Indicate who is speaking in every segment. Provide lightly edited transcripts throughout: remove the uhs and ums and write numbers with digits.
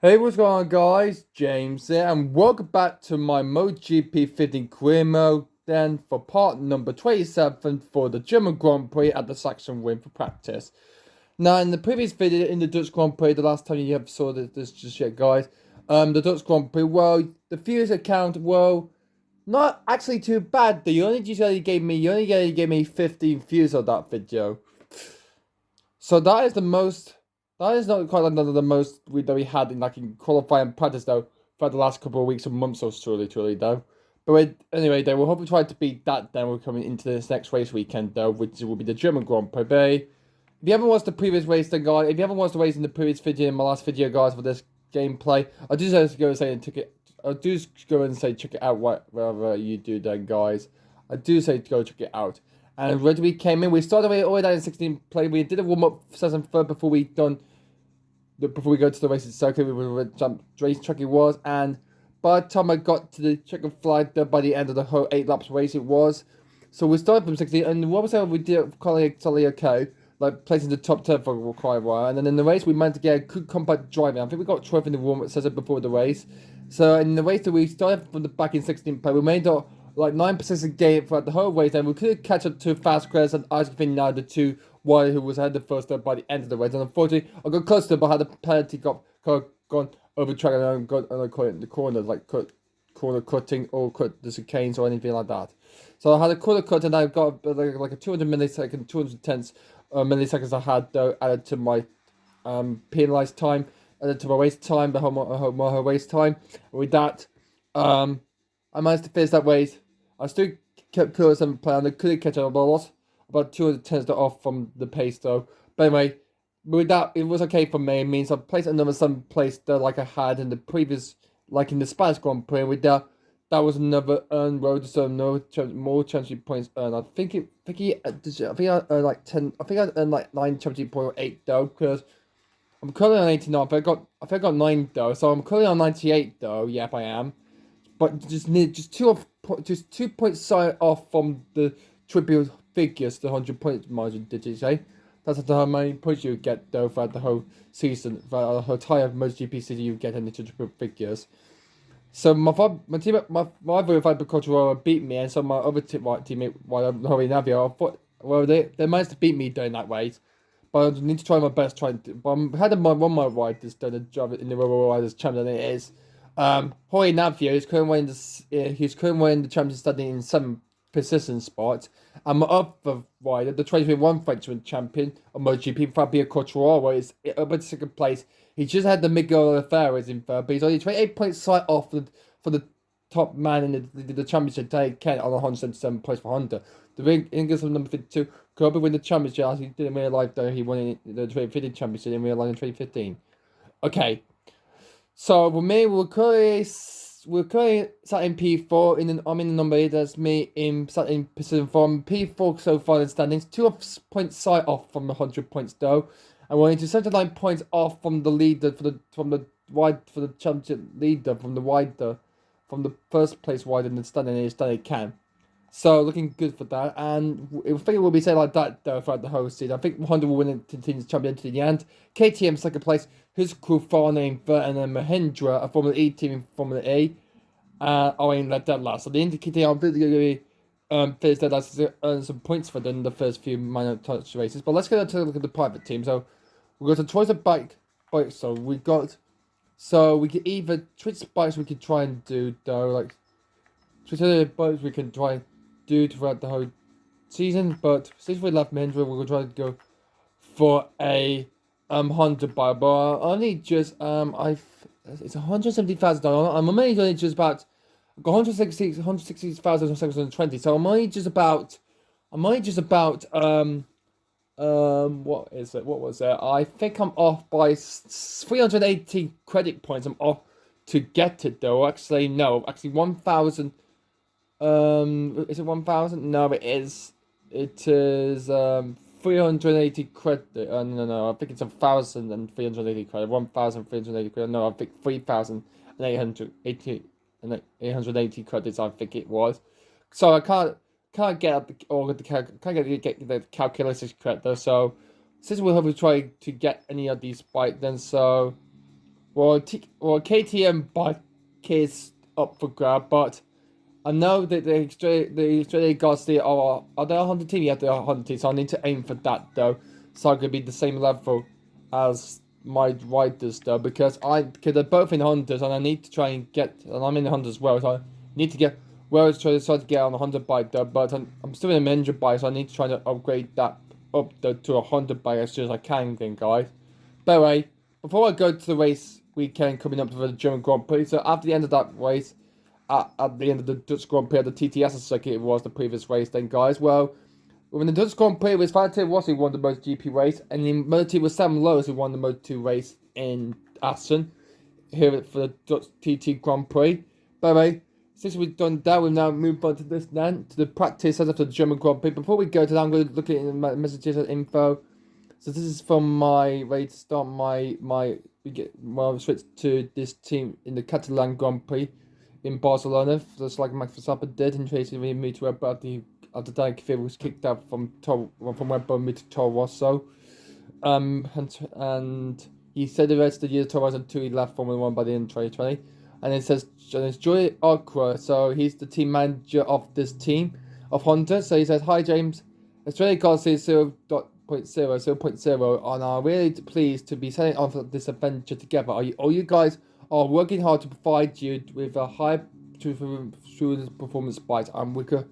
Speaker 1: Hey, what's going on, guys? James here, and welcome back to my MotoGP 15 career mode. Then for part number 27 for the German Grand Prix at the sachenring for practice. Now, in the previous video, in the Dutch Grand Prix, the last time you ever saw this just yet, guys, the Dutch Grand Prix, well, the views account, well, not actually too bad. You only gave me 15 views on that video. So that is the most. That is not quite another the most that we had in in qualifying practice though for the last couple of weeks or months or truly though. But anyway, they will hopefully try to beat that. Then we're coming into this next race weekend though, which will be the German Grand Prix. If you haven't watched the previous race, then guys, if you haven't watched the race in the previous video, in my last video, guys, for this gameplay, I do just go and say and check it. I do go and say check it out wherever you do, then guys. I do say to go check it out. And when we came in, we started away all the way down in 16 play. We did a warm up session first before we go to the race circuit. We were jump race track it was, and by the time I got to the checkered flag, by the end of the whole 8 laps race it was. So we started from 16, and what was that we did quite okay, like placing the top 10 for quite a while. And then in the race we managed to get a good compact driving. I think we got 12th in the warm up session before the race. So in the race that we started from the back in 16 play, we made like 9% gain throughout the whole race, and we couldn't catch up to Fast Crest and Isaac Vineyard, the two who was ahead the first by the end of the race. And unfortunately, I got close to, but had the penalty gone over track and I got caught in the corner, like corner cutting or cut the chicanes or anything like that. So I had a corner cut and I got like a 200 millisecond, 210 milliseconds I had though added to my penalized time, added to my race time, my race time. With that, I managed to finish that race. I still kept close and playing. I couldn't catch up. I lost about 210 off from the pace though. But anyway, with that, it was okay for me. It means I placed another some place there like I had in the previous, like in the Spanish Grand Prix. With that was another earned road, so more championship points earned. I think I earned like 10. I think I earned like 9 championship point 8 though, because I'm currently on 89. I think I got 9 though, so I'm currently on 98 though. Yep, I am. But just 2 points side off from the triple figures, the 100 point margin. Did you say? That's how many points you get though throughout the whole season, throughout the whole entire MotoGP season. You get into triple figures. So my teammate, my other Viper Controller beat me, and so my other teammate, Hori Navia, I thought, well, they managed to beat me doing that race. But I need to try my best trying to. But I had one of my riders done a job in the Royal Riders Champion, and it is. Hori Navia is currently winning the championship standing in 7th position spot. And my other rider, the 2021 Frenchman champion of MotoGP, Fabio Quartararo, is up in 2nd place. He just had the Miguel Oliveira in third, but he's only 28 points slight off for the top man in the championship, Dave Kent, on 177 points for Honda. The English of number 52 could probably win the championship, as he didn't realize that he won the 2015 championship in real life in 2015. Okay. So with me, we're currently sat in P4. I'm in the number 8. That's me sat in position 4. P4 so far in the standings. 2 points side off from the 100 points though, and we're into 79 points off from the leader for the championship leader from the first place wide in the standing is Stanley Can. So looking good for that, and I think it will be said like that though throughout the whole season. I think Honda will win it, continues champion to the end. KTM 2nd place, Husqvarna in third, and then Mahindra, a Formula E team in Formula A, are in that last. So the indicator I'm really finished dead last to earn some points for them in the first few minor touch races. But let's get into a look at the private team. So we've got a choice of bike. So we could either switch bikes. We could try and do though like switch bikes. We can try and do throughout the whole season, but since we left Mahindra, we're gonna try to go for a Honda bike. But I only just it's $170,000. I'm only just about 160,620. So I'm only just about what is it? What was it? I think I'm off by 380 credit points. I'm off to get it though. Actually, no. Actually, 1,000. Is it 1,000? No, it is. It is 380 credit. No. I think it's 1,380 credit. 1,380 credit. No, I think 3,880 credits. I think it was. So I can't get the calculations correct though. So since we'll have to try to get any of these bikes, then so KTM bike is up for grab, but I know that the Australia guys are they a Honda team? Yeah, they're a Honda team, so I need to aim for that though. So I could be the same level as my riders though, because they're both in Hondas and I need to try and get, and I'm in Honda as well, so I need to get try to get on a Honda bike though, but I'm still in an engine bike, so I need to try to upgrade that up though, to a Honda bike as soon as I can then, guys. By the way, before I go to the race weekend coming up for the German Grand Prix, so after the end of that race, at the end of the Dutch Grand Prix at the TTS circuit, it was the previous race then, guys. Well, when the Dutch Grand Prix was Valentino Rossi won the MotoGP race, and in Moto2 was Sam Lowes who won the Moto2 race in Assen, here for the Dutch TT Grand Prix. By the way, since we've done that, we've now moved on to this then, to the practice setup for the German Grand Prix. Before we go to that, I'm going to look at my messages and info. So this is from my ready to start I'll switch to this team in the Catalan Grand Prix in Barcelona, just like Max Verstappen did, and Tracy me to Red Bull after Danny Kvyat was kicked out from Red Bull to Toro Rosso. And he said the rest of the year 2002 he left Formula 1 by the end of 2020. And it says it's Joy Okra, so he's the team manager of this team of Honda. So he says, "Hi James, Australia Garcia 0.0, and I'm really pleased to be setting off this adventure together. All you guys are working hard to provide you with a high performance bike, and we're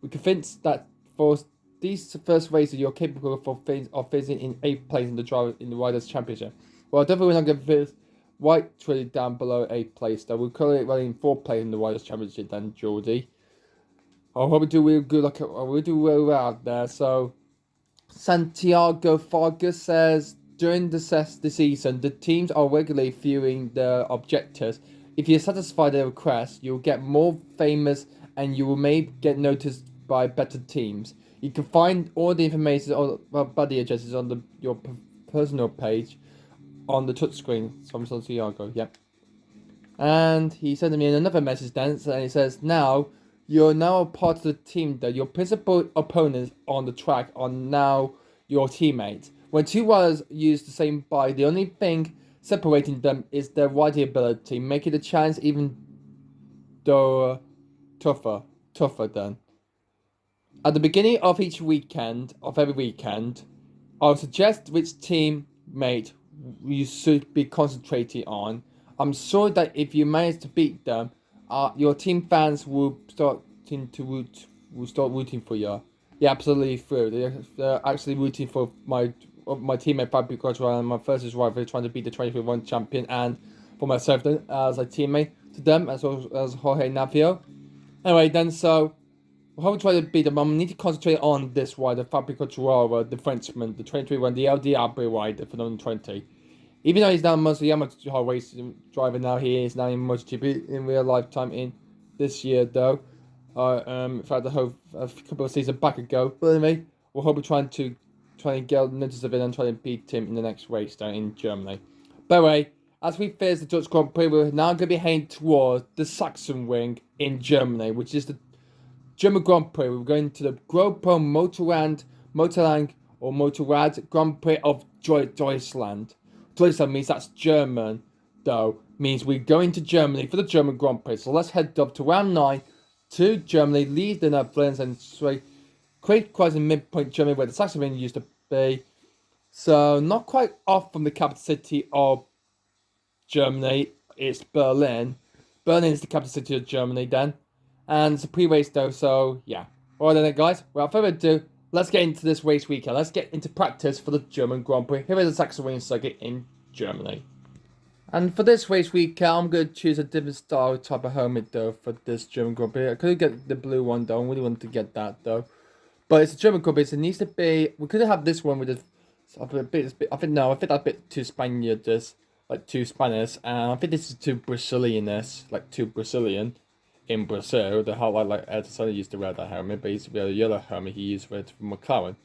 Speaker 1: convinced that for these first races you're capable of finishing in 8th place in the Riders' Championship. Well, definitely we're not going to finish right really down below 8th place, though. We're currently running in 4th place in the Riders' Championship then, Geordie. I hope we do real good, we do well out there, so." Santiago Fargas says, during the season, the teams are regularly viewing their objectives. If you satisfy their requests, you'll get more famous and you will maybe get noticed by better teams. You can find all the information about buddy addresses on your personal page on the touchscreen from Santiago. Yep. And he sent me another message then, and he says, now, you're now a part of the team that your principal opponents on the track are now your teammates. When two riders use the same bike, the only thing separating them is their riding ability, making the challenge even though tougher then. At the beginning of every weekend, I'll suggest which teammate you should be concentrating on. I'm sure that if you manage to beat them, your team fans will start rooting for you. Yeah, absolutely true. They're actually rooting for my teammate Fabio Quartararo and my first rival trying to beat the 2021 champion, and for myself then as a teammate to them as well as Jorge Navio. Anyway, then so we'll try to beat them. I need to concentrate on this rider, Fabio Quartararo, the Frenchman, the 2021, the LDRB rider for 2020. Even though he's now mostly amateur racing driver now, he is now in MotoGP in real lifetime in this year though. In fact, a couple of seasons back ago. But anyway, we'll hope we're trying to get notice of it and try to beat him in the next race down in Germany. By the way, as we face the Dutch Grand Prix, we're now going to be heading towards the Sachsenring in Germany, which is the German Grand Prix. We're going to the GoPro Motorland or Motorrad Grand Prix of Deutschland. Deutschland means that's German, though. Means we're going to Germany for the German Grand Prix. So let's head up to round 9 to Germany, leave the Netherlands, and straight quite in midpoint Germany where the Sachsenring used to be. So not quite off from the capital city of Germany. It's Berlin. Berlin is the capital city of Germany then. And it's a pre-race though, so yeah. Alright then guys, without further ado, let's get into this race weekend. Let's get into practice for the German Grand Prix. Here is the Sachsenring circuit in Germany. And for this race weekend, I'm going to choose a different style type of helmet though for this German Grand Prix. I couldn't get the blue one though, I really wanted to get that though. But it's a German Grand Prix, so it needs to be, we could have this one with I think that's a bit too Spaniard, like too Spanish. And I think this is too Brazilian-esque, like too Brazilian. In Brazil, the whole like Ayrton used to wear that helmet, but he used to wear a yellow helmet he used for McLaren.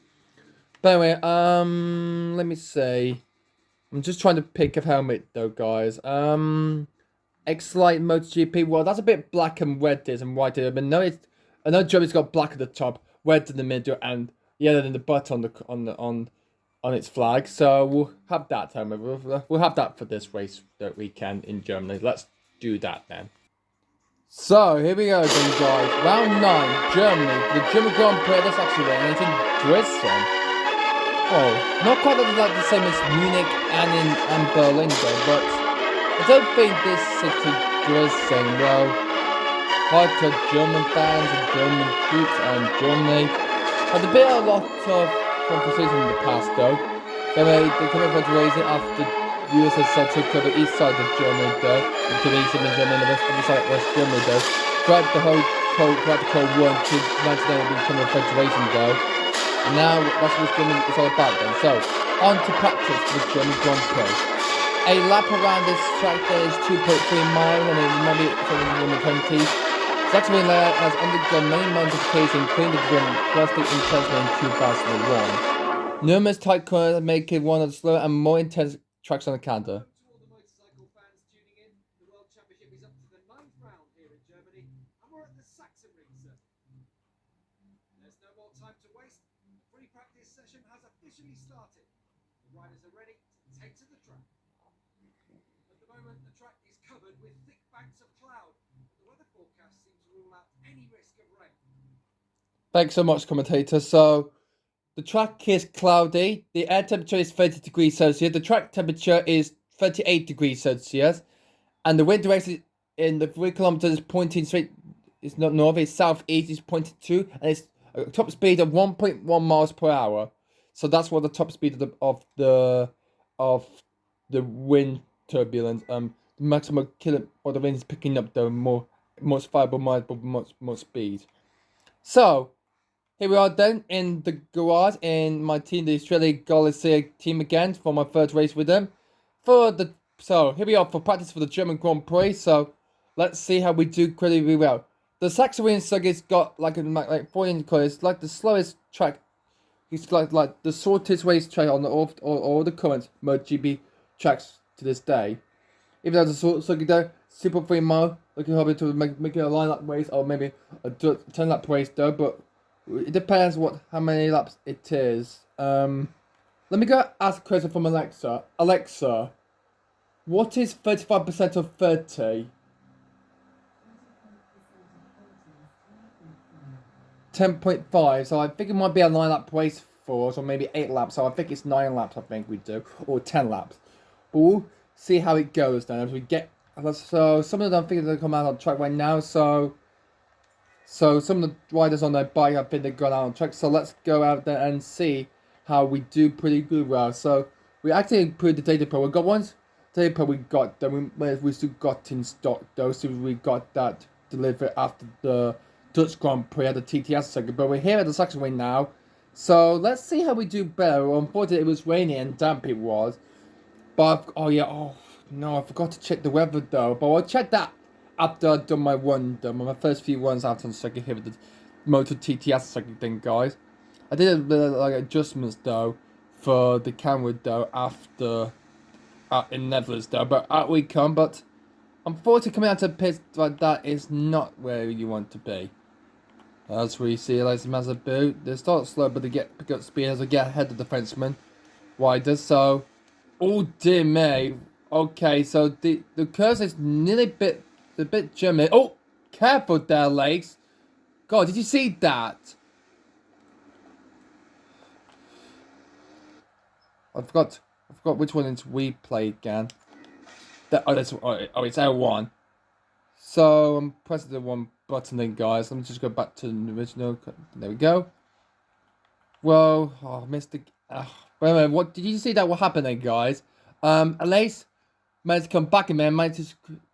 Speaker 1: But anyway, let me see. I'm just trying to pick a helmet though, guys. X-Lite MotoGP. Well, that's a bit black and red and white here, but I know Germany's got black at the top, red in the middle, and yellow in the butt on on its flag. So we'll have that time. We'll have that for this race that weekend in Germany. Let's do that then. So here we go then, guys. Round 9, Germany, for the German Grand Prix. That's actually and it's in Dresden. Oh, not quite like the same as Munich and Berlin though, but I don't think this city Dresden, well, hard to German fans and German troops and Germany. Had a bit a lot of conversation in the past though. They come over to raise it after USSR took over east side of Germany though, to the east of Germany and the other side of West Germany though. Throughout the Cold War until 1980 became a federation though. And now that's what Germany is all about then. So, on to practice for the German Grand Prix. A lap around this track there is 2.3 miles and it might be something in the 20s. Saxony has undergone many modifications including the drum plastic in Tesla in 2001. Numerous tight corners make it one of the slower and more intense tracks on the calendar.
Speaker 2: To all the motorcycle fans tuning in, the World Championship is up to the 9th round here in Germany, and we're at the sachenring circuit. There's no more time to waste. The pre-practice session has officially started. The riders are ready to take to the track. At the moment, the track is covered with thick banks of cloud. The weather forecast seems to rule out any risk of rain.
Speaker 1: Thanks so much, commentator. So, the track is cloudy. The air temperature is 30 degrees Celsius. The track temperature is 38 degrees Celsius. And the wind direction in the 3 kilometers is pointing straight. It's not north, it's southeast, it's pointing to. And it's a top speed of 1.1 miles per hour. So that's what the top speed of the wind turbulence. The maximum or the wind is picking up the most viable miles, but more speed. So, here we are then in the garage in my team, the Australia Galicia team again for my third race with them. So here we are for practice for the German Grand Prix. So let's see how we do incredibly well. The Sachsenring circuit's got like 4 corners. It's like the slowest track. It's like the shortest race track on all the current MotoGP tracks to this day. Even though the short circuit though, super 3 mile, looking probably to make it a line lap race or maybe a 10 lap race though, but it depends how many laps it is. Let me go ask a question from Alexa. Alexa, what is 35% of 30? 10.5. So I think it might be a 9 lap race for us, or maybe 8 laps. So I think it's 9 laps. I think we do, or 10 laps. But we'll see how it goes then as we get. So some of them think they're come out on track right now. So some of the riders on their bike, I think they've gone out on track. So let's go out there and see how we do pretty good well. So we actually put the data pro. We got one data pro we got, then we still got in stock though. So we got that delivered after the Dutch Grand Prix at the TTS circuit. But we're here at the Sachsenring now. So let's see how we do better. Well, unfortunately, it was rainy and damp it was. But, oh no, I forgot to check the weather though. But I'll check that after I've done my my first few runs out on the circuit here with the Moto TTS circuit thing, guys. I did a bit of adjustments though for the camera though after in Netherlands though, but out we come. But unfortunately, coming out to pits like that is not where you want to be. As we see, like Mazabu, they start slow, but they pick up speed as they get ahead of the Frenchman wider. So, oh dear me. Okay, so the curve is nearly a bit German. Oh, careful there, legs. God, did you see that? I forgot which one we play again. It's L1. So I'm pressing the one button then, guys. Let me just go back to the original. There we go. Well, I missed the. Wait a minute. What did you see that? What happened then, guys? Alace managed to come back, and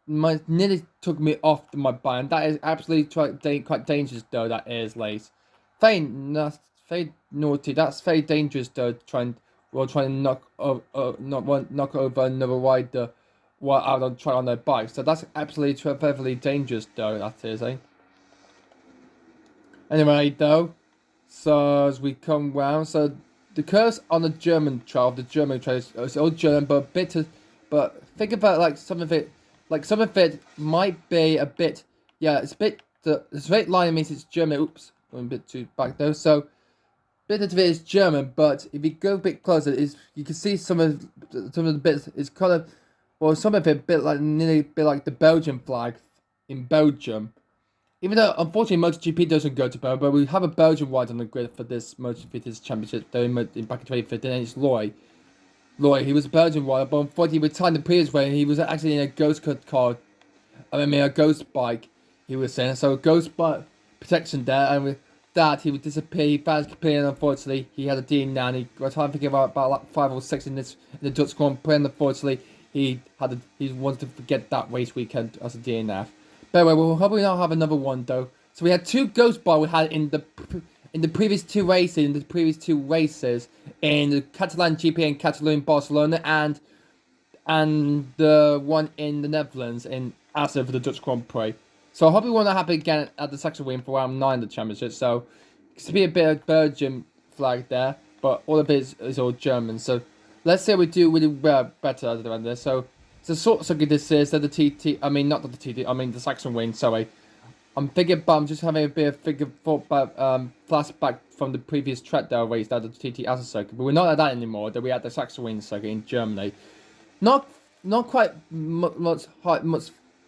Speaker 1: man, nearly took me off my bike. And that is absolutely quite dangerous, though. That is, Lace. Very naughty. That's very dangerous, though. Trying to knock over another rider while out on try on their bike. So that's absolutely very dangerous, though. That is, eh? Anyway, though, so as we come round, so the curves on the German trail, it's all German, but think about some of it might be a bit, yeah, it's a bit, the straight line means it's German. Oops, I'm a bit too back though. So bit of it is German, but if you go a bit closer, is you can see some of the bits. It's kind of, well, some of it a bit like nearly a bit like the Belgian flag in Belgium. Even though unfortunately MotoGP doesn't go to Belgium, but we have a Belgian ride on the grid for this MotoGP championship though back in 2015, and it's Loy. Loy, he was a Belgian rider, but unfortunately he retired the previous way. He was actually in a ghost car. I mean, a ghost bike. He was saying so. Ghost bike protection there, and with that he would disappear. He found completely, and unfortunately he had a DNF, and he got time thinking about like 5 or 6 in the Dutch Grand Prix. And unfortunately he wanted to forget that race weekend as a DNF. But anyway, we'll hopefully not have another one though. So we had 2 ghost bikes we had in the previous 2 races, in the Catalan GP in Catalonia, Barcelona, and the one in the Netherlands in Assen for the Dutch Grand Prix. So I hope it won't happen again at the section win for round 9 of the championship. So it's to be a bit of Belgian flag there, but all of it is all German. So let's say we do really well, better than this. So it's a sort of circuit this is that the TT. I mean not the TT. I mean the section win. Sorry. I'm thinking, but I'm just having a bit of figure thought about flashback from the previous track that I raced at the TT Assen circuit. But we're not at that anymore. That we at the Sachsenring circuit in Germany. Not quite much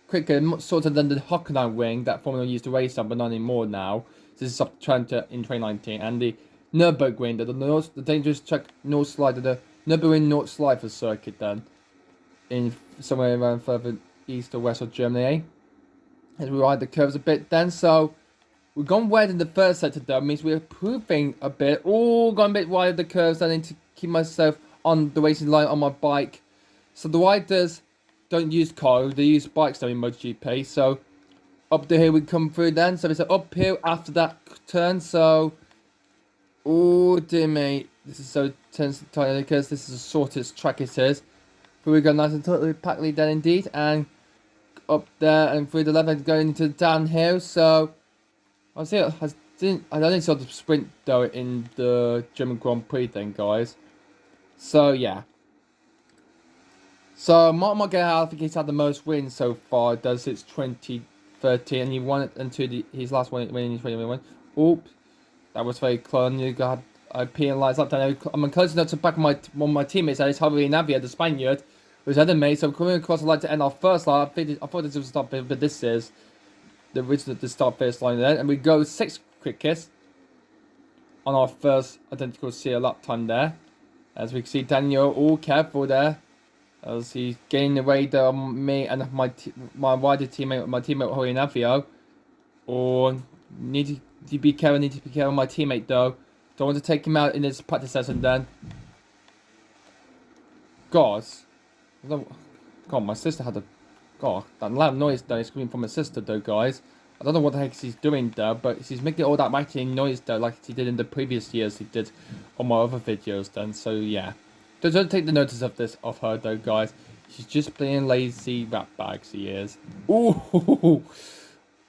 Speaker 1: quicker, much shorter than the Hockenheim ring that Formula 1 used to race on, but not anymore now. This is up trend in 2019, and the Nürburgring, the dangerous track North Slide, the Nürburgring North Slide for circuit then, in somewhere around further east or west of Germany. Eh? As we ride the curves a bit then, so we've gone wide in the first sector though, means we're improving a bit. Oh, gone a bit wide of the curves. I need to keep myself on the racing line on my bike. So the riders don't use cars, they use bikes though in MotoGP. So up the hill we come through then. So it's an uphill after that turn. So, oh dear me, this is so tense and tight because this is the shortest track it is. Here we go, nice and totally packly then indeed, and up there and through the left going into the downhill. So I only saw the sprint though in the German Grand Prix thing, guys. So yeah. So Martin Marquez, I think he's had the most wins so far. Does since 2013, and he won it into his last one in 2021. Oops, that was very close. You got penalised up down. I'm close enough to back one of my teammates. That is Javier Navia, the Spaniard, who's ahead of me. So coming across the line to end our first line. I thought this was a start, but this is the original the start first line there, and we go 6 quickest on our first identical CL lap time there. As we can see, Daniel all careful there. As he's gaining away the me and my wider teammate, my teammate Jorge Navio. Or need to be careful. Need to be careful. My teammate though. Don't want to take him out in this practice session. Then, God, my sister had a that loud noise though is coming from my sister though, guys. I don't know what the heck she's doing though, but she's making all that rattling noise though, like she did in the previous years. She did on my other videos then. So yeah. Don't take the notice of this of her though, guys. She's just playing lazy rat bag. She is. Ooh,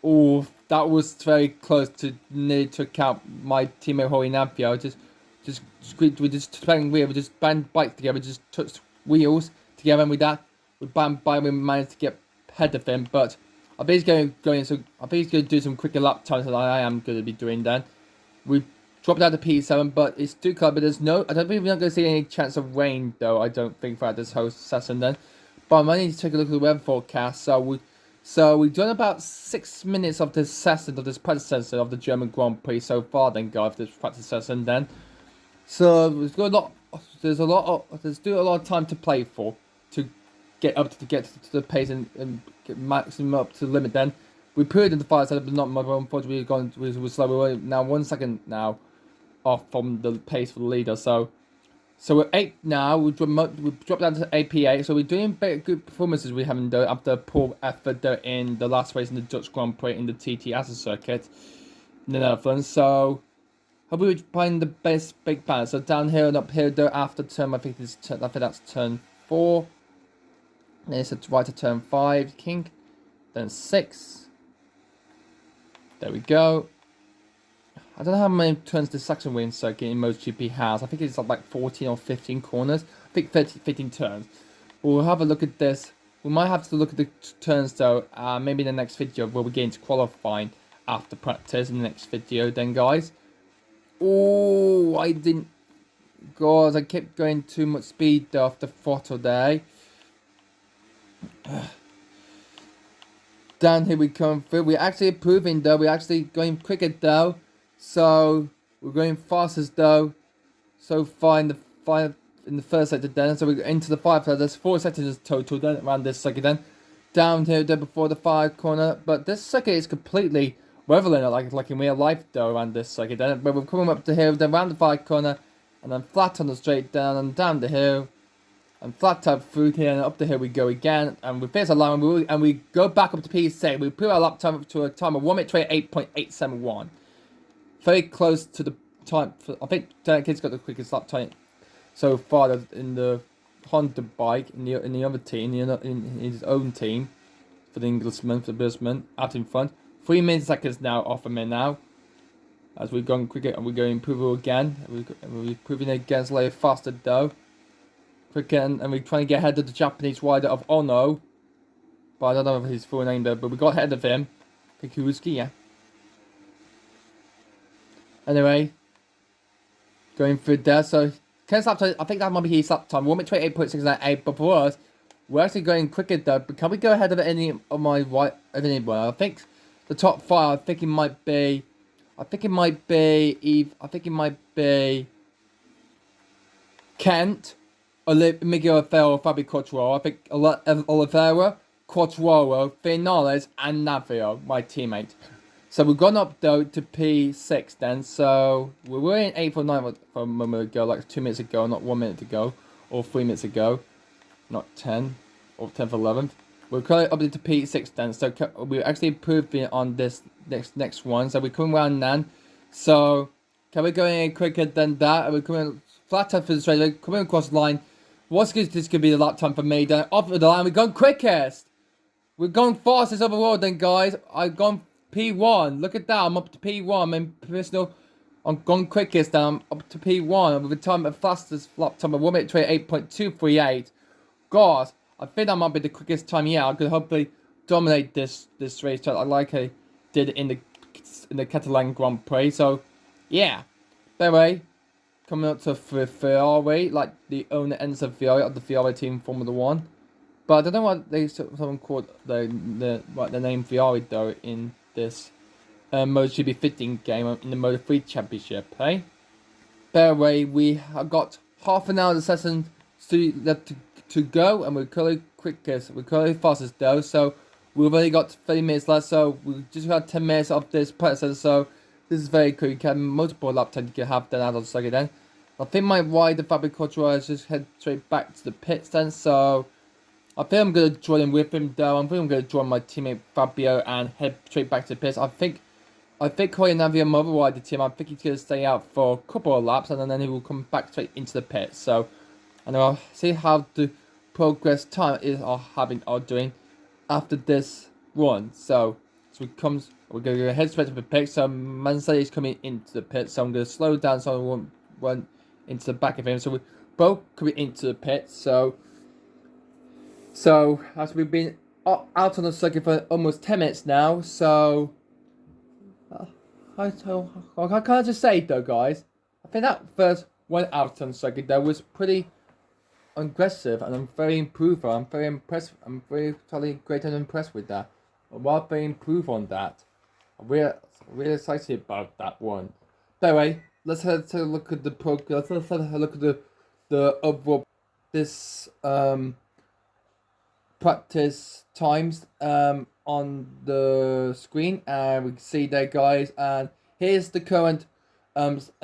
Speaker 1: ooh, that was very close to near to account my teammate Jorge Navio. We just playing weird. We just band bikes together. Just touched wheels together, and with that, we managed to get ahead of him. But I think he's going. So I think he's going to do some quicker lap times than I am going to be doing. Then we dropped out to P7, but it's too cold. But there's no, I don't think we're not going to see any chance of rain, though. I don't think throughout this whole session then. But I might need to take a look at the weather forecast. So we've done about 6 minutes of this session, of this practice session of the German Grand Prix so far. Then, guys, this practice session then. So there's a lot of time to play for to get to the pace and get maximum up to the limit. Then we put it in the fire side, but not much. Unfortunately, we're slow. We're now 1 second now off from the pace for the leader. So we're 8 now. We've dropped down to AP8. So we're doing good performances we haven't done after poor effort in the last race in the Dutch Grand Prix in the TT Assen circuit in the Netherlands. So hopefully we find the best big balance. So down here and up here though after turn, I think that's turn 4. Then it's right to turn 5, King. Then 6. There we go. I don't know how many turns the Sachsenring circuit in MotoGP has. I think it's like 14 or 15 corners. I think 15 turns. We'll have a look at this. We might have to look at the turns though. Maybe in the next video where we get into qualifying after practice in the next video then, guys. Oh, I didn't. God, I kept going too much speed though off the throttle there. Down here we come through. We're actually improving though. We're actually going quicker though. So we're going fastest though. So far in the first sector then. So we're into the 5. So there's 4 sectors total then around this sector then. Down here then before the 5 corner. But this sector is completely leveling like in real life though around this sector then. But we're coming up the hill then around the 5 corner. And then flat on the straight down and down the hill. And flat top through here and up the hill we go again. And we face a line and we go back up to P6. We put our lap time up to a time of 1:28.871. Very close to the time. I think Dan Kid's got the quickest lap time so far in the Honda bike, in the other team, in his own team. For the Englishman, for the Bushman, out in front. 3 milliseconds now off of me now. As we're going quicker and we're going improve again. We're improving again slightly faster though. Quicker and we're trying to get ahead of the Japanese rider of Ono. But I don't know if his full name though, but we got ahead of him. Kikuruski, yeah. Anyway. Going through there, so Ken's lap time, I think that might be his lap time. 1:28.698, but for us, we're actually going quicker though. But can we go ahead of any of my right of anyone? I think the top 5, I think it might be Kent, Miguel Oliveira, Fabio Quartararo. I think Oliveira, Quartararo, Vinales, and Navio, my teammate. So we've gone up though to P6 then. So we were in 8th or 9th a moment ago, like 2 minutes ago, not 1 minute ago, or 3 minutes ago, not 10 or 10th, 11th. We're currently up to P6 then. So we're actually improving on this next one. So we're coming around then. So can we go in quicker than that? Are we coming flat time for the straight? We're coming across the line. What's good? This could be the lap time for me. Then off of the line, we're going quickest. We're going fastest overall then, guys. I've gone P1. Look at that. I'm up to P1. I'm personal. I'm gone quickest. I'm up to P1 with a time of fastest lap time of 1:28.238. God, I think that might be the quickest time. Yeah, I could hopefully dominate this race. Like I did in the Catalan Grand Prix. So yeah. Anyway, coming up to Ferrari, like the owner Enzo Ferrari of the Ferrari team Formula 1. But I don't know what someone called the name Ferrari though in this MotoGP 15 game in the Moto3 Championship, hey? By the way, we have got half an hour of the session left to go, and we're currently quickest, we're currently fastest though, so we've only got 30 minutes left, so we just got 10 minutes of this process, so this is very quick. You can multiple lap time you can have then out of the second then. I think my rider Fabio Quartararo just head straight back to the pits then, so I think I'm going to join in with him though. I think I'm going to join my teammate Fabio and head straight back to the pits. I think Jorge Navia Mother rider team, I think he's going to stay out for a couple of laps and then he will come back straight into the pits. So, and I'll see how the progress time is are doing after this run. So we're going to head straight to the pits. So Mansell is coming into the pits. So I'm going to slow down so I won't run into the back of him. So we're both coming into the pits. So, as we've been out on the circuit for almost 10 minutes now, so what can I just say though, guys? I think that first one out on the circuit there was pretty aggressive, and I'm very improved. I'm very impressed. I'm very totally great and impressed with that. I'll very improve on that. I'm really excited about that one. Anyway, let's have a look at the progress. Let's have a look at the overall this practice times on the screen, and we can see there, guys, and here's the current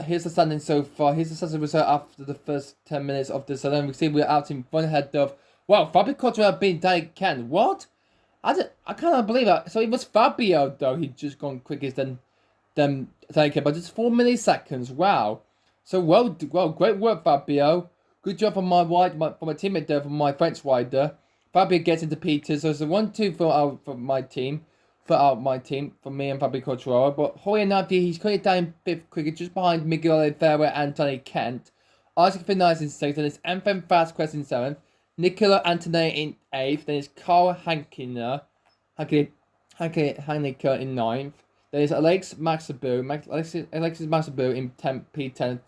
Speaker 1: here's the standing so far. Here's the standing result after the first 10 minutes of this, and then we see we're out in front ahead of Fabio Quartararo being Danny Ken. What? I cannot believe that. So it was Fabio though, he'd just gone quickest than Danny Ken, but just 4 milliseconds. Wow. So well, great work, Fabio. Good job from my teammate there, from my French rider. Fabio gets into P2, so it's a 1-2 for my team, for me and Fabio Quartararo. But Jorge Navia, he's currently down 5th quicker, just behind Miguel Oliveira and Tony Kent. Isaac Vinales in 6th, then it's Anthony Vasquez in 7th, Nicola Antonelli in 8th, then it's Carl Hankener in 9th, There's Alexis Maxibu in 10 P10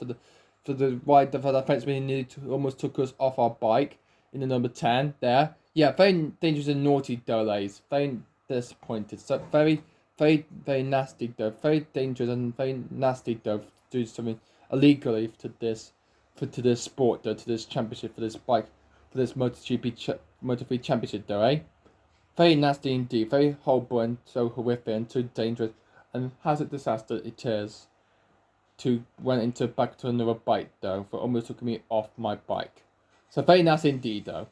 Speaker 1: for the ride for the Frenchman who almost took us off our bike in the number 10 there. Yeah, very dangerous and naughty delays. Very disappointed. So very nasty though. Very dangerous and very nasty though to do something illegally to this sport though, to this championship, for this bike, for this Moto3 championship though, eh? Very nasty indeed, very horrible and so horrific and too dangerous, and hazard disaster it is to went into back to another bike though, for almost took me off my bike. So very nasty indeed though.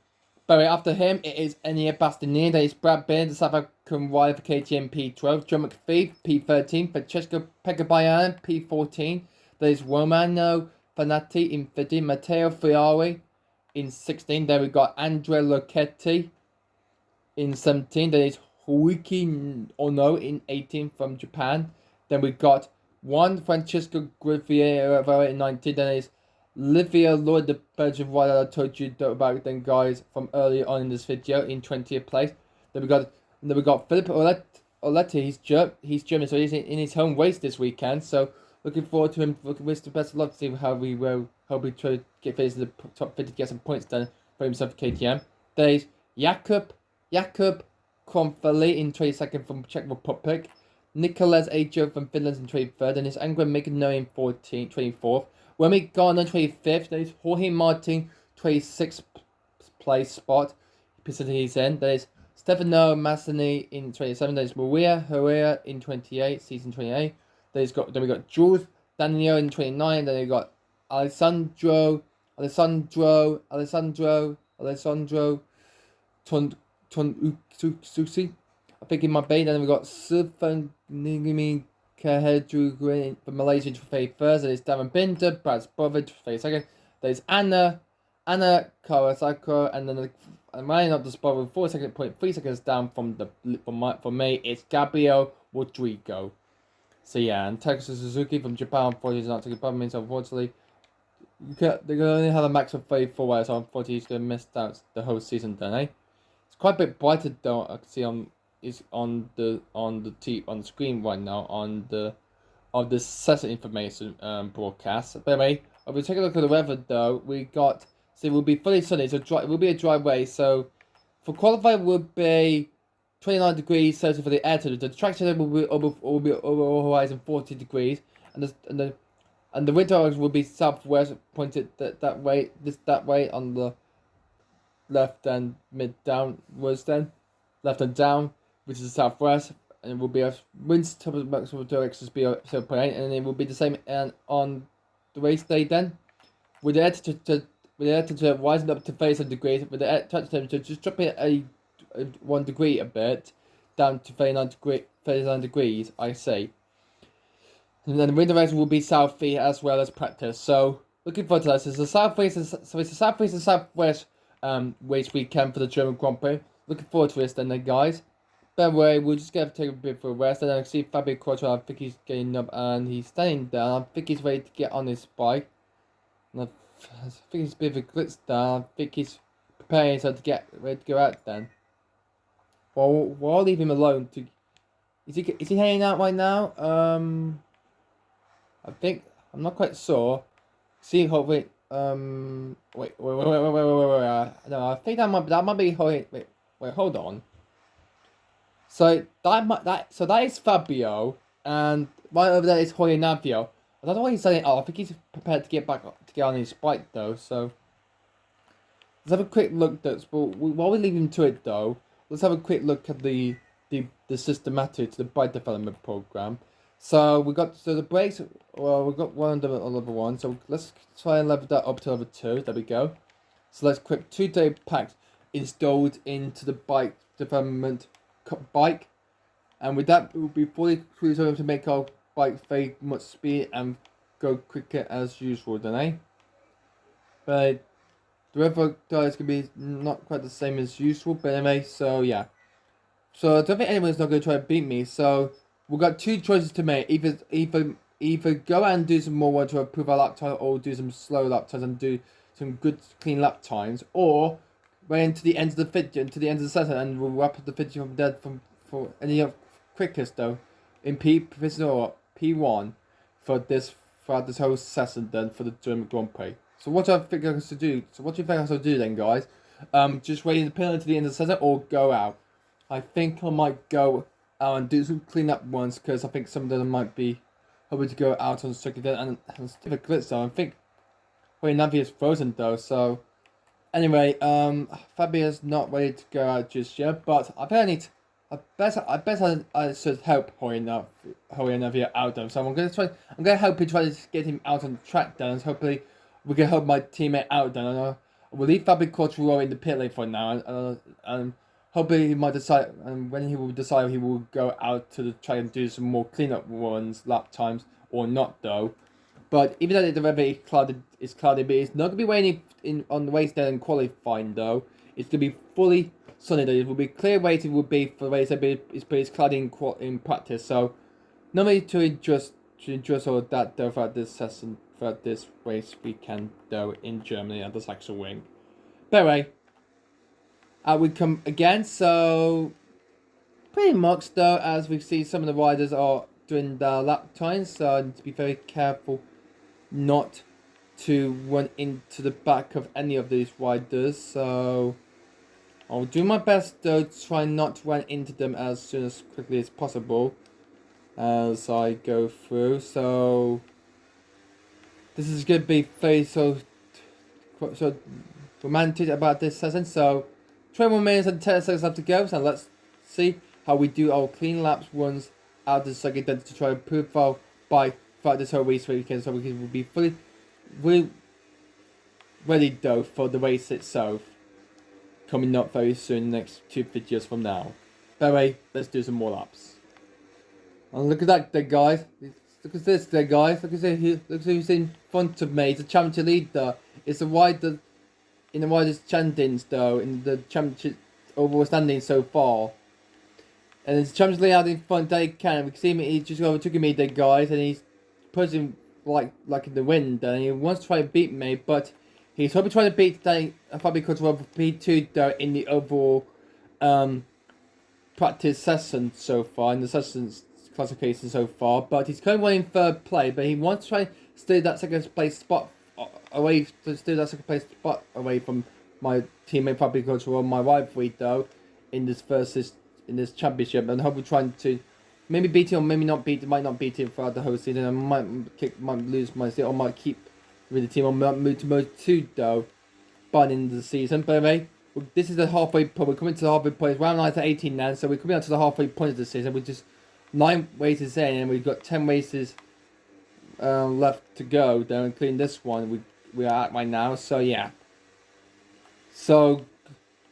Speaker 1: But after him it is Enia Bastianini, there is Brad Beard, the South African rider for KTM P12, John McPhee P13, Francesco Pegabayana P14, there is Romano Fanati in 15, Matteo Fiori in 16, then we got Andrea Locchetti in 17, there is Huiki Ono in 18 from Japan, then we got one Francisco Griviera in 19, then there is Livia Lloyd, the Belgian rider I told you about then, guys, from earlier on in this video, in 20th place. Then we got Philip Oletti, he's German, so he's in his home race this weekend, so looking forward to him. Wish the best of luck to see how we try to get finished in the top 50, get some points done for himself for KTM. There's Jakub Kronfelli in 22nd from Czech Republic, Nicolas Ajo from Finland in 23rd, and it's Angela Migno in 24th. When we got on the 25th, there's Jorge Martin, 26th place spot. He's in. There's Stefano Massini in 27th. There's Maria Herrera in 28th, season 28. Then we got Jules Daniel in 29th. Then we got Alessandro Tonsusi, I think, in my bay. Then we got Sufan Nigimi Kahedru from Malaysia to 31st. There's Darren Binder, Brad Bovid to 32nd. There's Anna Kawasako, and then running up the spot with 4.3 seconds down from me. It's Gabriel Rodrigo. So yeah, and Texas Suzuki from Japan, unfortunately, is not taking part. Means unfortunately, they can only have a max of 34 hours, so unfortunately he's gonna miss out the whole season then, eh? It's quite a bit brighter though. I can see on the screen right now on the session information broadcast. But anyway, if we take a look at the weather though, it will be fully sunny, so it will be a dry way. So for qualifying would be 29 degrees Celsius for the air temperature. The track temperature will be over horizon 40 degrees, and the wind direction will be southwest, pointed that way on the left and mid downwards then, left and down, which is the southwest, and it will be a wind maximum directions be 0.8, and it will be the same on the race day then, with the air temperature rising up to 37 degrees, with the air temperature just dropping 1 degree a bit, down to 39 degrees, I say. And then the wind direction will be southeast as well as practice. So looking forward to that. So it's a southeast and southwest race weekend for the German Grand Prix. Looking forward to this then, guys. By the way, we'll just take a bit for a rest, and I see Fabio Quartararo. I think he's getting up and he's standing down. I think he's ready to get on his bike. And I think he's a bit of a glitz down. I think he's preparing himself to get ready to go out then. Well, I'll leave him alone. Is he hanging out right now? I think, I'm not quite sure. See, hopefully, wait. No, I think that might be. Wait, hold on. So that is Fabio, and right over there is Jorge Navio. I don't know what he's saying. Oh, I think he's prepared to get on his bike though. So let's have a quick look. While we leave him to it though, let's have a quick look at the systematics, the bike development program. So the brakes. Well, we've got one level 1. So let's try and level that up to level 2. There we go. So let's equip 2-day packs installed into the bike development bike, and with that, it will be fully cruisable to make our bike very much speed and go quicker as usual. Then, eh? But the weather guys can be not quite the same as usual. But anyway, so yeah. So I don't think anyone's not going to try to beat me. So we've got two choices to make. Either go and do some more work to improve our lap time, or do some slow lap times and do some good clean lap times, or wait into the end of the video, into the end of the session, and we'll wrap up the video from there for any of quickest though. in P or P1 for this throughout this whole session then for the German Grand Prix. So what do I think I should do? So what do you think I should do then, guys? Just wait in the penalty to the end of the session or go out? I think I might go out and do some cleanup ones because I think some of them might be hoping to go out on the circuit and still a glitch though. I think Navi is frozen though, so anyway, Fabia's not ready to go out just yet, but I bet I should help Navi out though. So I'm gonna help him try to get him out on the track then, and hopefully we can help my teammate out then. We'll leave Fabio Quartararo in the pit lane for now, and hopefully he might decide, and when he will decide, he will go out to the track and do some more cleanup runs, lap times, or not though. But even though the weather is cloudy, but it's not gonna be raining on the race day and qualifying though. It's gonna be fully sunny though. It will be clear race. It will be for the race day, but it's cloudy in practice. So no need to adjust all of that though throughout this session, throughout this race weekend though in Germany at the Sachsenring. But anyway, out we come again. So pretty much though, as we see, some of the riders are doing their lap times, so I need to be very careful not to run into the back of any of these riders. So I'll do my best though to try not to run into them as quickly as possible as I go through. So this is going to be very so romantic about this session. So 21 minutes and 10 seconds left to go. So let's see how we do our clean laps runs out of the circuit then to try and improve our bike throughout this whole race weekend, so we can be fully ready though for the race itself coming up very soon, next 2 videos from now. Anyway, let's do some more laps. And look at that there, guys. Look at this there, guys. Look who's in front of me. It's the championship leader. It's the rider in the riders' standings though, in the championship overall standings so far. And it's championship leader out in front, they can. We can see him, he's just overtook me there, guys, and he's pushing like in the wind, and he wants to try to beat me, but he's hoping to try to beat Fabio Quartararo for P2 though in the overall practice session so far, in the sessions classification so far, but he's currently in third place, but he wants to try to steal that second place spot away from my teammate Fabio Quartararo, my rivalry though, in this championship, and hopefully trying to maybe beat him or maybe not beat him, might not beat him throughout the whole season. I might lose my seat or might keep with the team or might move to Mode 2 though by the end of the season. But anyway, this is the halfway point. We're coming to the halfway point. Round 9 to 18 now, so we're coming out to the halfway point of the season. We're just 9 races in and we've got 10 races left to go though, including this one we are at right now. So yeah. So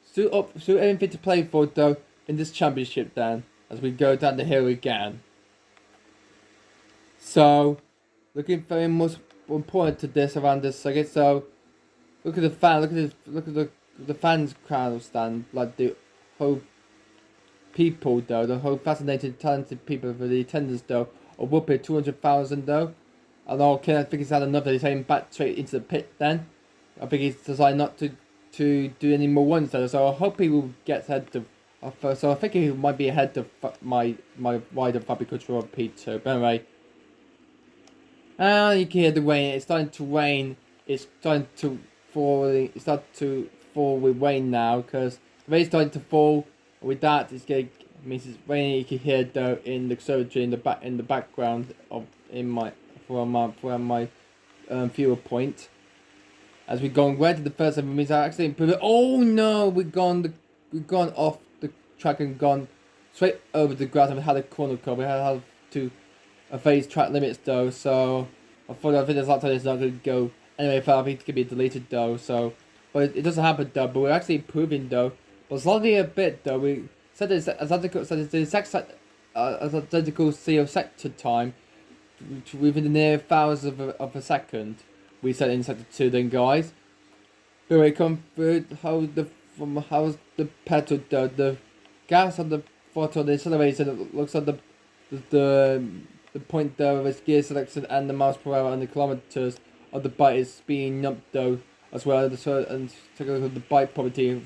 Speaker 1: suit anything to play for though in this championship then, as we go down the hill again. So looking very much important to this around this circuit. So look at the fan, look at the fans crowd stand, like the whole people though, the whole fascinated talented people for the attendance though, a whooping 200,000 though. And I think he's had another, he's heading back straight into the pit then. I think he's decided not to do any more ones though, so I hope he will get ahead of so I think he might be ahead of my rider Fabio Quartararo P2. But anyway, you can hear the rain. It's starting to rain. It's starting to fall. It's starting to fall with rain now because the rain's starting to fall. With that, it's means it's raining. You can hear though in the conservatory in the background of my fuel point. As we've gone right to the first 7 minutes, I actually improved it. Oh no, we've gone off the track and gone straight over the grass and we had a corner cut. We had to evade track limits though, so I think this lap time is not going to go anyway. I think it could be deleted though. So, but it doesn't happen though. But we're actually improving though. But slightly a bit though. We said it's the exact identical CO sector time within the near thousandth of a second. We set in sector 2 then, guys. But we come through how's the pedal though, the gas on the throttle, the accelerator, it looks like the point there of its gear selection and the miles per hour and the kilometers of the bike is speeding up though as well. And take a look at the bike property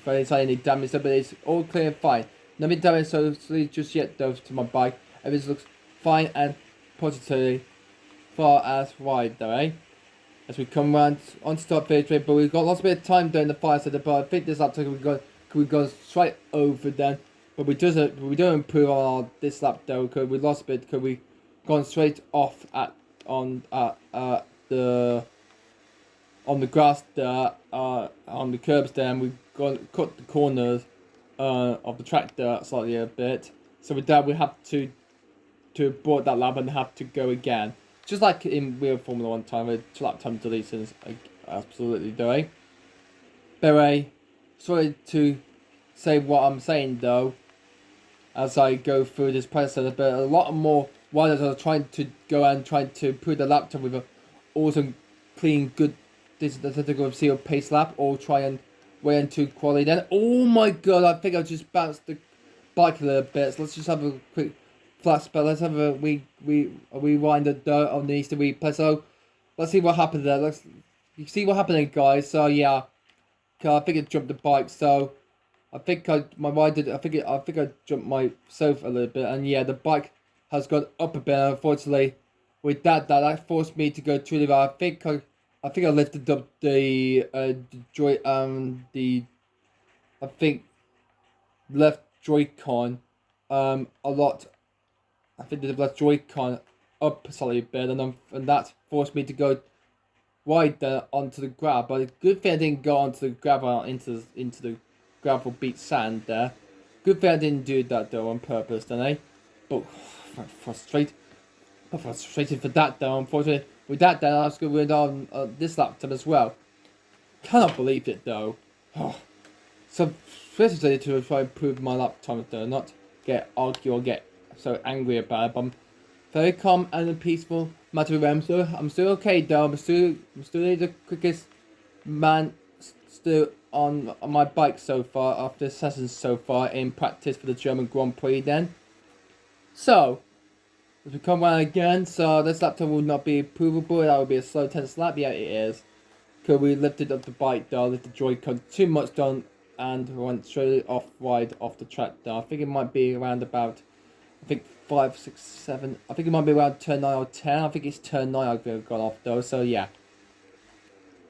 Speaker 1: for any damage, but it's all clear and fine. Nothing damage so just yet though to my bike. everything looks fine and positively far as wide though, eh? As we come round on start victory, but we've got lots of bit of time during the fire center, but I think this lap time we got straight over then. But we don't improve on this lap though, because we lost a bit, because we gone straight off on the grass there, on the curbs there, and we've cut the corners of the track there slightly a bit. So with that, we have to abort that lap and have to go again. Just like in real Formula 1 time, with lap time deletions, absolutely doing. But sorry to say what I'm saying though, as I go through this process, but a lot more riders are trying to go and trying to improve the lap time with an awesome, clean, good, this is seal pace lap, or try and way into quality. Then, oh my god, I think I just bounced the bike a little bit. So let's just have a quick flat spell. Let's have a rewind the dirt on the Easter replay. So let's see what happened there. You see what happened, guys. So yeah, I think I jumped the bike. So I think I jumped myself a little bit, and yeah, the bike has gone up a bit. Unfortunately, with that forced me to go truly well. I think I lifted up the left Joy-Con a lot. I think the left Joy-Con up slightly a bit, and that forced me to go wide there onto the gravel. But a good thing I didn't go onto the gravel into the gravel beat sand there. Good thing I didn't do that though on purpose, then, eh? But frustrated for that though. Unfortunately, with that then I was going to win on this lap time as well. Cannot believe it though. So frustrated to try and improve my lap time though, not get argue or get so angry about it. But I'm very calm and peaceful matter of I'm still okay though. I'm still the quickest man still on my bike so far after sessions so far in practice for the German Grand Prix then. So as we come around again, so this lap time will not be provable. That will be a slow tense lap. Yeah, it is. Because we lifted up the bike though, lifted the Joy-Con too much down and went straight off wide off the track though. I think it might be around about, 5, 6, 7. I think it might be around turn 9 or 10. I think it's turn 9 I've gone off though, so yeah.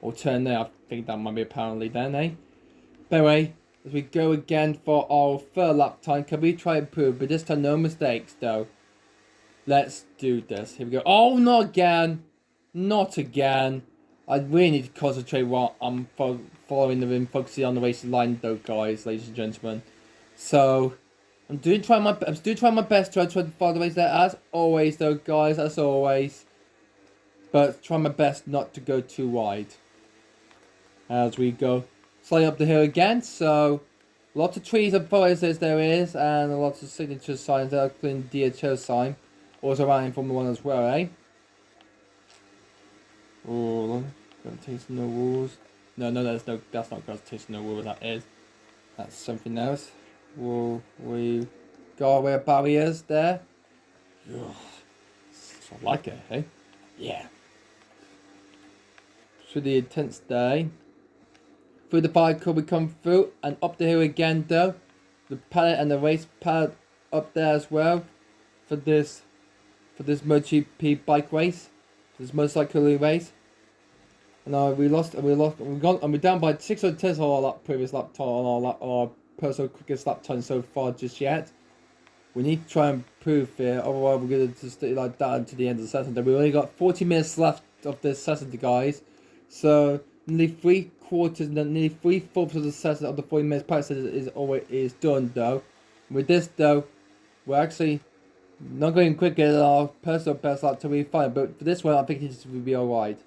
Speaker 1: Or turn 9, I think that might be apparently then, eh? But anyway, as we go again for our third lap time, can we try and improve? But this time no mistakes though. Let's do this. Here we go. Oh, not again. Not again. I really need to concentrate while I'm following the rim, focusing on the racing line though, guys, ladies and gentlemen. So I'm still trying my best to try to follow the race there, as always though, guys, as always. But try my best not to go too wide. As we go slightly up the hill again, so lots of trees and forests as there is, and lots of signature signs there, including DHL sign. Also around in Formula 1 as well, eh? Oh, gravitation no rules. No, that's not gravitation no rules, that's something else. Well, we go away barriers there. Ugh. I like it, eh? Yeah. Through the intense day. Through the fire could we come through, and up the hill again though. The pallet and the race pallet up there as well. For this MotoGP bike race, this motorcycle race, and we're down by 6 or 10 on our previous lap time on our personal quickest lap time so far just yet. We need to try and improve here, otherwise we're going to stay like that until the end of the session. We only got 40 minutes left of this session, guys, so nearly 3/4 of the session of the 40 minutes practice is done though. With this though, we're actually not going quicker than our personal best lap to be fine, but for this one I think it will be alright.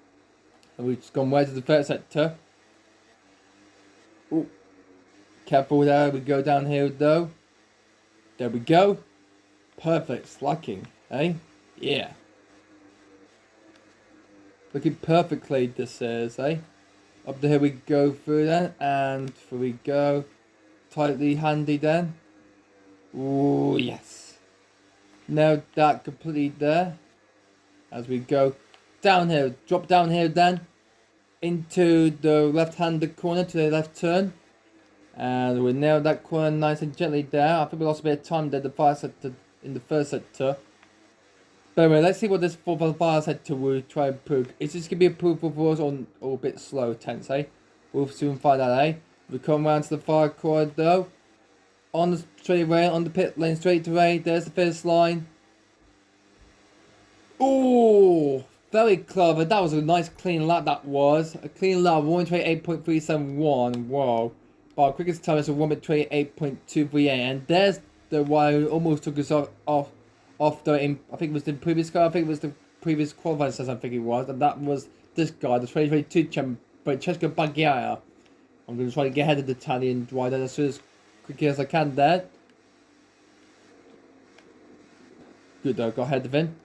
Speaker 1: And we've just gone way to the first sector. Ooh. Careful there, we go down here though. There we go. Perfect slacking, eh? Yeah. Looking perfectly this is, eh? Up there we go through then, and through we go. Tightly handy then. Ooh, yes. Now that complete there. As we go downhill, drop down here then. Into the left-handed corner to the left turn. And we nailed that corner nice and gently there. I think we lost a bit of time there. The fire sector in the first sector. But anyway, let's see what this 4x5 sector will try and prove. Is this going to be approvable for us or a bit slow, tense, eh? We'll soon find out, eh? We come round to the far corner though. On the straight away, on the pit lane straight away. There's the finish line. Oh, very clever. That was a nice clean lap, that was. A clean lap, 1:28.371. Wow. Our quickest time is a 1:28.238. And there's the one who almost took us off the, I think it was the previous car. I think it was the previous qualifying session, I think it was. And that was this guy, the 2022 champion, Francesco Bagnaia. I'm going to try to get ahead of the Italian rider as soon as quickly as I can there. Good though, got ahead of him.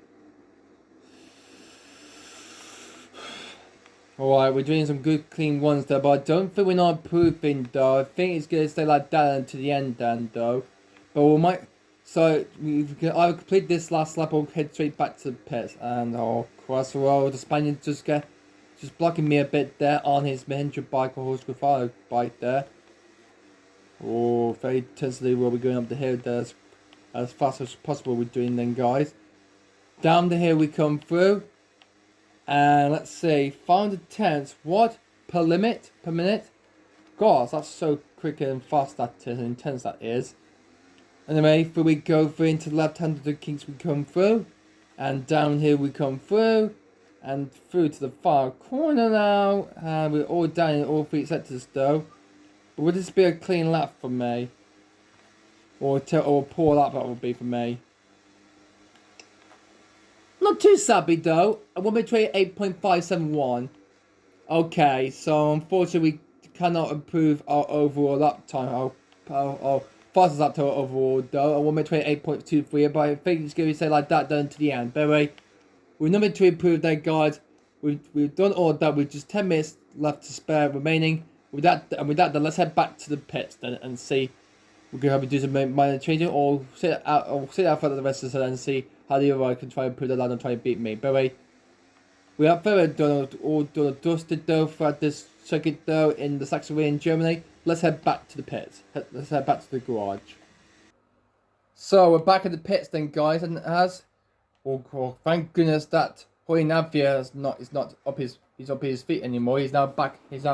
Speaker 1: Alright, we're doing some good clean ones there, but I don't think we're not improving though. I think it's going to stay like that until the end then though. But we might, so I'll complete this last lap or head straight back to the pits. And oh, cross the road, the Spaniard just blocking me a bit there on his Mahindra bike or horse Grafano bike there. Oh, very tensely we'll be going up the hill there as fast as possible we're doing then, guys. Down the hill we come through. And let's see, 510ths, what? Per minute? Gosh, that's so quick and fast that is, and intense that is. Anyway, through we go through into the left hand of the kinks we come through. And down here we come through. And through to the far corner now. And we're all down in all three sectors though. But would this be a clean lap for me? Or a poor lap that would be for me? Not too sabby though. A 1:28.571. Okay, so unfortunately we cannot improve our overall lap time. Our fastest lap time overall though. A 1:28.23. But I think it's going to stay like that down to the end. But anyway, we're number 2 improved there, guys. We've done all that. We've just 10 minutes left to spare remaining. With that, then let's head back to the pits then and see. We're gonna have to do some minor changing, or sit out for the rest of the session and see how the other guy can try and put the line and try and beat me. But anyway, we have all done and dusted though throughout this circuit though in the Sachsenring in Germany. Let's head back to the pits. Let's head back to the garage. So we're back at the pits then, guys, and thank goodness that Navia is not up his feet anymore. He's now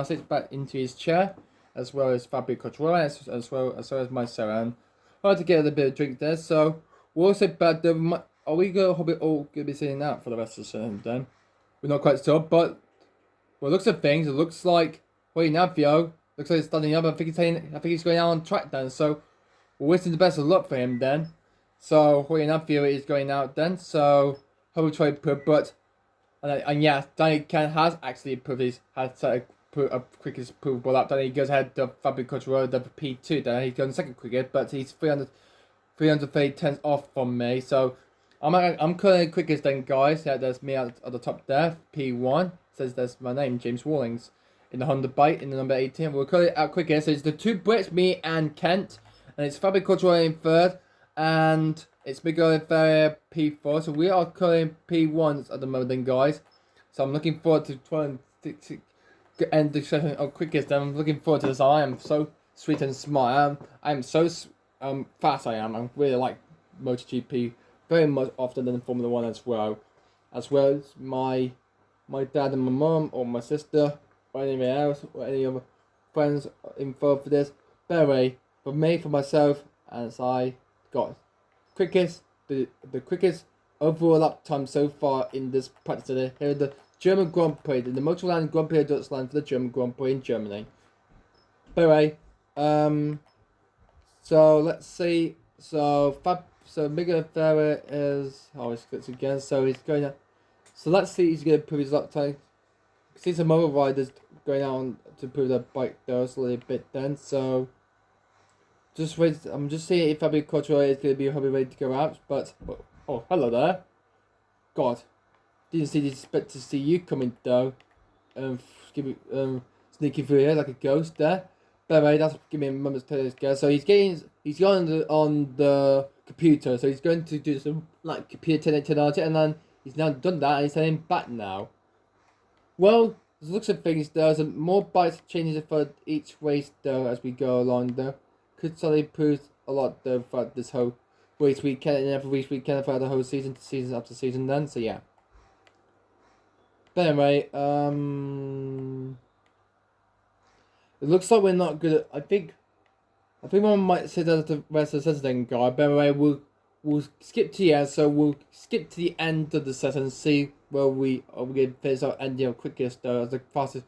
Speaker 1: sits back into his chair, as well as Fabio Cottrell, as well as myself. And I had to get a bit of drink there, so we'll sit back there. Are we all going to be sitting out for the rest of the session then? We're not quite sure, but well, looks of things, it looks like Navio looks like he's standing up. I think he's going out on track then, so we're wishing the best of luck for him then. So Navio is going out then, so hope we try to put, but and yeah, Danny Ken has actually set a quickest provable lap. Then he goes ahead to Fabio Cottrell, the P2. Then he's going second quickest, but he's 330 tenths off from me. So I'm currently quickest then, guys. Yeah, there's me at the top there, P1. Says there's my name, James Wallings, in the Honda bike in the number 18. We're currently out quickest. So it's the two Brits, me and Kent, and it's Fabio Cottrell in third, and it's Miguel Ferrer P4. So we are currently P1s at the moment, then, guys. So I'm looking forward to trying to end the session quickest. I'm looking forward to this. I am so sweet and smart. I'm so fast. I am. I really like MotoGP very much often than Formula 1 as well. As well as my dad and my mum or my sister or anyone else or any other friends involved for this. But anyway, for me, for myself, as I got the quickest overall lap time so far in this practice today. Here in the German Grand Prix, in the Motorland Grand Prix Deutschland for the German Grand Prix in Germany. But anyway, so let's see. So Miguel Ferrer is he's clicked again. So he's going to. So let's see. He's going to prove his lap time. See some other riders going on to prove their bike though a little bit then. So just wait. I'm just seeing if Fabio Cottrell is going to be probably ready to go out. But oh, hello there. God, didn't expect to see you coming though. Sneaking through here like a ghost there. But anyway, that's giving me a moment's to go. So he's going on the computer. So he's going to do some like computer technology, and then he's now done that, and he's heading back now. Well, the looks of things, there's more bikes changes for each race though as we go along though. Could suddenly improve a lot though throughout this whole race weekend and every race weekend throughout the whole season, season after season. Then, so yeah. But anyway, it looks like we're not good. I think one might say that the rest of the session, guy. But anyway, we'll skip to the end. So we'll skip to the end of the session and see where we get finish our ending quickest, the fastest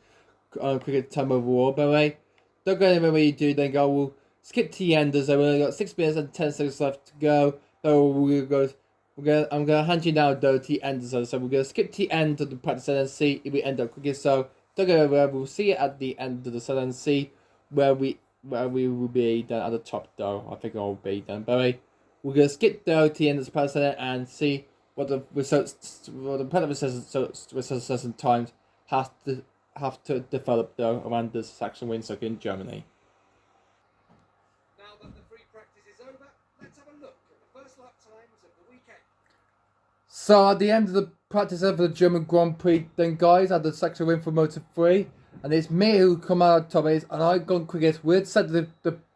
Speaker 1: quickest time overall. But anyway, don't go anywhere where you do. Then go. We'll skip to the end. So we've only got 6 minutes and 10 seconds left to go. So we'll go. I'm gonna hand you now though to the end. So we're gonna skip to the end of the practice and see if we end up quickest. So don't go anywhere. We'll see it at the end of the session and see where we will be then at the top though. I think I'll be then. But anyway, we're gonna skip though to the end of the person and see what the results, what the results and times have to develop though around the Sachsenring circuit in Germany.
Speaker 2: Now that the free practice is over, let's have a look at the first lap times of the weekend.
Speaker 1: So at the end of the practice of the German Grand Prix, then guys, at the Sachsenring for Motor 3, and it's me who come out of top eight, and I've gone quickest. We'd set the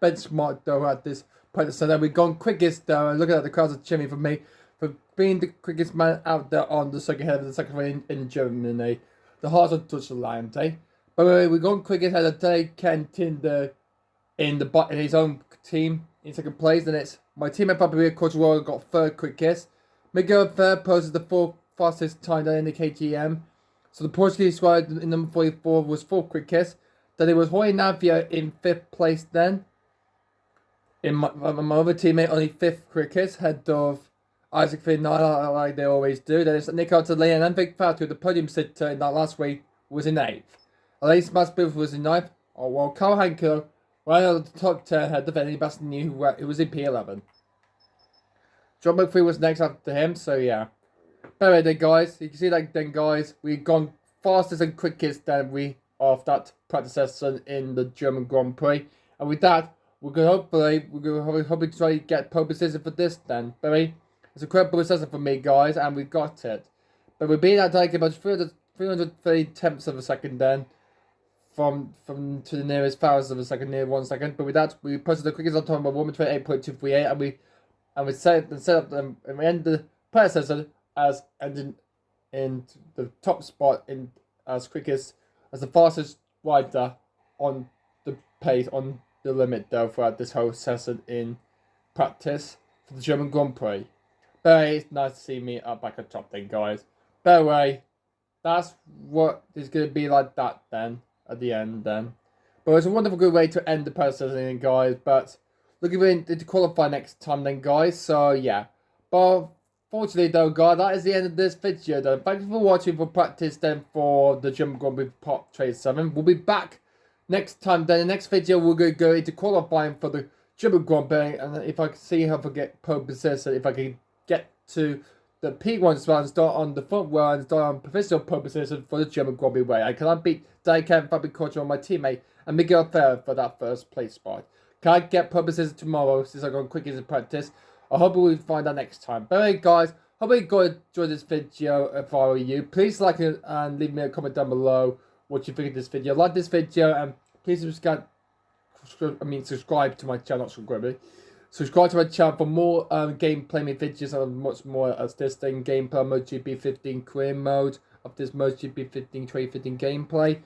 Speaker 1: benchmark though at this practice, so then we've gone quickest though, and looking at the crowds are cheering for me for being the quickest man out there on the circuit head of the second race in Germany. The heart of touch the line, eh? But anyway, we've gone quickest at the day Kent in his own team in second place, and it's my teammate Fabio Quartararo got third quickest. Miguel third poses the fourth fastest time in the KTM. So the Portuguese squad in number 44 was fourth quickest. Then it was Jorge Navia in fifth place then. In my other teammate only fifth quickest, head of Isaac Vinala like they always do. Then it's Nico Tadley and then Vic Fatu, the podium sitter in that last week, was in eighth. Alex Masbooth was in ninth. Oh, well, Carl Henkel right out of the top 10 head of any Bastini who was in P11. John McPhee was next after him, so yeah. Anyway then guys, you can see that then guys, we've gone fastest and quickest than we of that practice session in the German Grand Prix. And with that, we're gonna hopefully try to get pole position for this then. But it's a incredible session for me guys, and we got it. But we're being at like about 330 tenths of a second then. From to the nearest thousandth of a second, near 1 second. But with that, we posted the quickest on time by 1:28.238, and we set up them and we end the predecessor as ending in the top spot in as quickest as the fastest rider on the pace on the limit though throughout this whole session in practice for the German Grand Prix. But it's nice to see me up back at top then guys. By the way, that's what is gonna be like that then at the end then. But it's a wonderful good way to end the process then guys, but looking to qualify next time then guys, so yeah. But fortunately though guys, that is the end of this video then. Thank you for watching for practice then for the German Grand Prix Part Trade 7. We'll be back next time then. In the next video we're going to go into qualifying for the German Grand Prix, and if I can see how I get pole position, if I can get to the P1 spot and start on the front row and start on professional pole position for the German Grand Prix way. I cannot beat Daikon, Fabio Quartararo, my teammate, and Miguel Ferrer for that first place spot. Can I get pole position tomorrow since I've gone quick in practice? I hope we'll find out next time. But anyway guys, hope you enjoyed this video if I were you. Please like it and leave me a comment down below what you think of this video. Like this video and please subscribe to my channel, subscribe to my channel for more gameplay videos and much more as this thing, gameplay MotoGP 15 career mode of this MotoGP 15 2015 gameplay.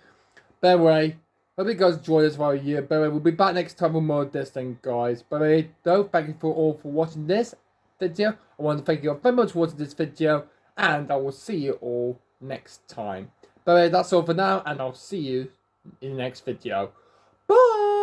Speaker 1: But anyway, hope you guys enjoyed this for a year. But anyway, we'll be back next time with more of this thing guys. But anyway, though, thank you for watching this video. I want to thank you all very much for watching this video, and I will see you all next time. But anyway, that's all for now, and I'll see you in the next video. Bye!